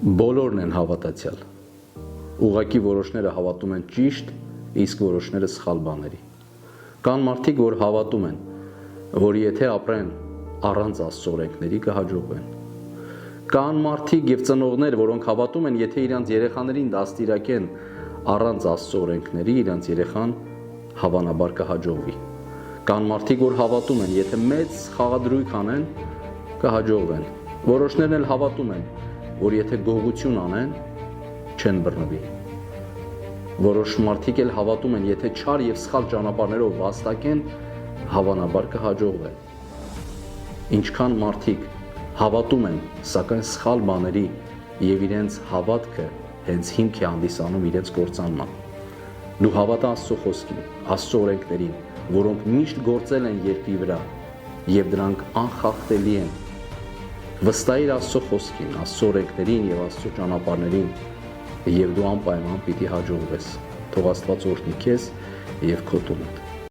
Բոլորն են հավատացյալ։ Ուղղակի որոշները հավատում են ճիշտ, իսկ որոշները սխալ բաների։ Կան մարդիկ, որ հավատում են, որ եթե ապրեն առանց Աստծո օրենքների կհաջողվեն։ Կան մարդիկ եւ ծնողներ, որոնք հավատում են, եթե իրանց երեխաներին դաստիարակեն առանց Աստծո օրենքների, իրանց երեխան հավանաբար կհաջողվի։ Կան մարդիկ, որ հավատում են, եթե մեծ խաղադրույք անեն, կհաջողվեն։ Որոշներն էլ հավատում են, որ եթե գողություն անեն, չեն բռնվի։ Որոշ մարդիկ էլ հավատում են, եթե չար եւ սխալ ճանապարհներով վաստակեն, հավանաբար կհաջողվեն։ Ինչքան մարդիկ հավատում են, սակայն սխալ բաների եւ իրենց հավատքը հենց հիմք է հանդիսանում իրենց կործանման։ Դու հավատա Աստծո խոսքին, Աստծո օրենքներին, որոնք միշտ գործել են երկրի վրա եւ դրանք անխախտելի են։ Վստահիր Աստծո խոսքին, Աստծո օրենքներին եւ Աստծո ճանապարհներին եւ դու անպայման պիտի հաջողվես։ Թող Աստված օրհնի քեզ եւ քո տունը։